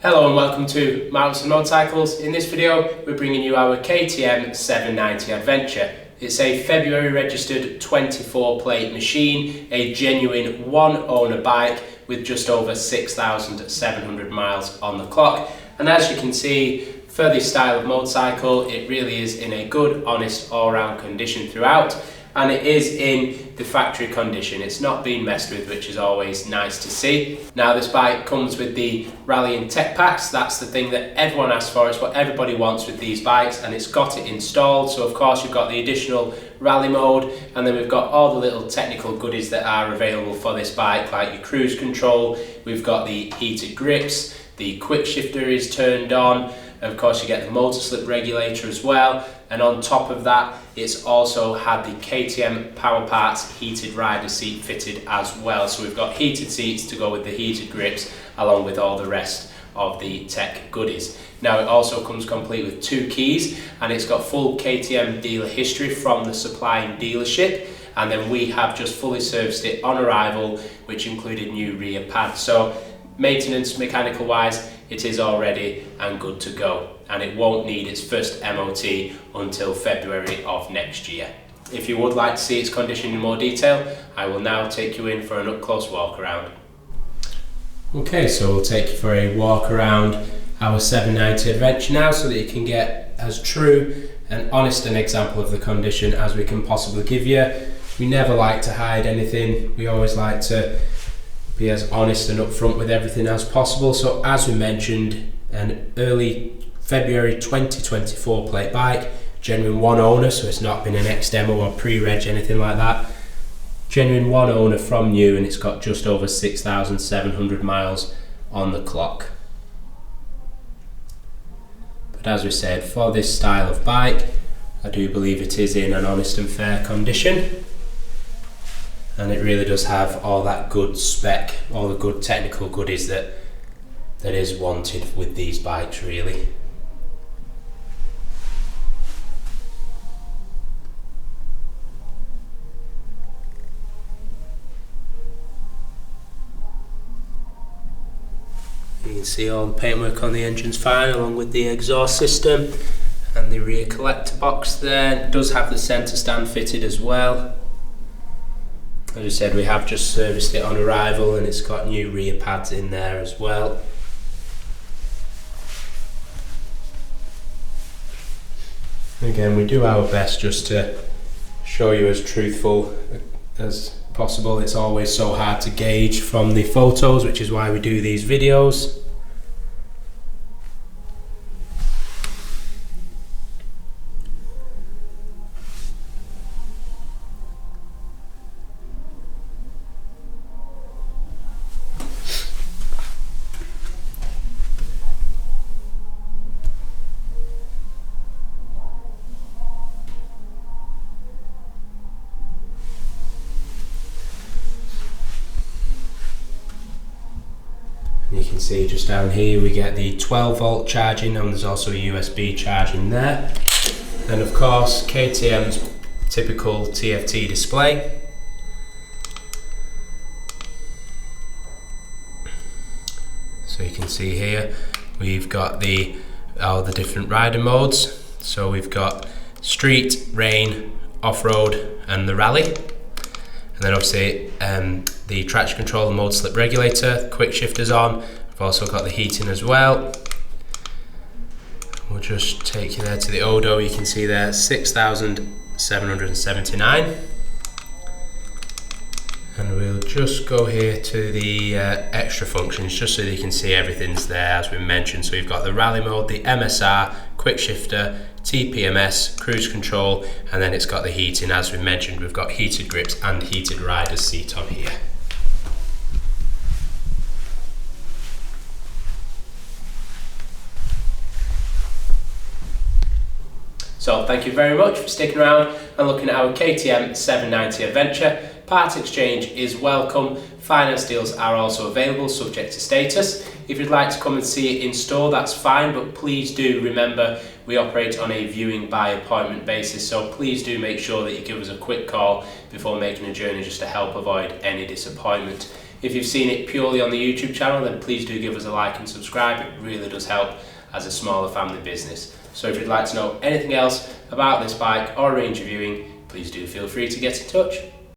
Hello and welcome to Williamson Motorcycles. In this video we're bringing you our KTM 790 Adventure. It's a February registered 24 plate machine, a genuine one owner bike with just over 6,700 miles on the clock, and as you can see, for this style of motorcycle it really is in a good, honest, all-round condition throughout, and it is in the factory condition. It's not been messed with, which is always nice to see. Now this bike comes with the rally and tech packs. That's the thing that everyone asks for. It's what everybody wants with these bikes, and it's got it installed. So of course you've got the additional rally mode, and then we've got all the little technical goodies that are available for this bike, like your cruise control. We've got the heated grips, the quick shifter is turned on. Of course you get the motor slip regulator as well, and on top of that it's also had the KTM Power Parts heated rider seat fitted as well. So we've got heated seats to go with the heated grips, along with all the rest of the tech goodies. Now it also comes complete with 2 keys, and it's got full KTM dealer history from the supplying dealership, and then we have just fully serviced it on arrival, which included new rear pads. So maintenance, mechanical wise, it is all ready and good to go, and it won't need its first MOT until February of next year. If you would like to see its condition in more detail, I will now take you in for an up close walk around. Okay, so we'll take you for a walk around our 790 Adventure now, so that you can get as true and honest an example of the condition as we can possibly give you. We never like to hide anything. We always like to be as honest and upfront with everything as possible. So as we mentioned, an early February 2024 plate bike, genuine one owner, so it's not been an ex-demo or pre-reg, anything like that. Genuine one owner from new, and it's got just over 6,700 miles on the clock. But as we said, for this style of bike, I do believe it is in an honest and fair condition. And it really does have all that good spec, all the good technical goodies that is wanted with these bikes, really. You can see all the paintwork on the engine's fine, along with the exhaust system and the rear collector box there. It does have the centre stand fitted as well. As I said, we have just serviced it on arrival, and it's got new rear pads in there as well. Again, we do our best just to show you as truthful as possible. It's always so hard to gauge from the photos, which is why we do these videos. You can see just down here we get the 12 volt charging, and there's also a USB charging there. And of course KTM's typical TFT display. So you can see here we've got all the different rider modes. So we've got street, rain, off-road and the rally. And then obviously the traction control and motor slip regulator, quick shifters on. We've also got the heating as well. We'll just take you there to the odo. You can see there 6,779. And we'll just go here to the extra functions, just so that you can see everything's there as we mentioned. So we've got the rally mode, the MSR, quick shifter, TPMS, cruise control, and then it's got the heating. As we mentioned, we've got heated grips and heated rider seat on here. So thank you very much for sticking around and looking at our KTM 790 Adventure. Part exchange is welcome. Finance deals are also available, subject to status. If you'd like to come and see it in store, that's fine, but please do remember we operate on a viewing by appointment basis, so please do make sure that you give us a quick call before making a journey, just to help avoid any disappointment. If you've seen it purely on the YouTube channel, then please do give us a like and subscribe. It really does help as a smaller family business. So if you'd like to know anything else about this bike or arrange a viewing, please do feel free to get in touch.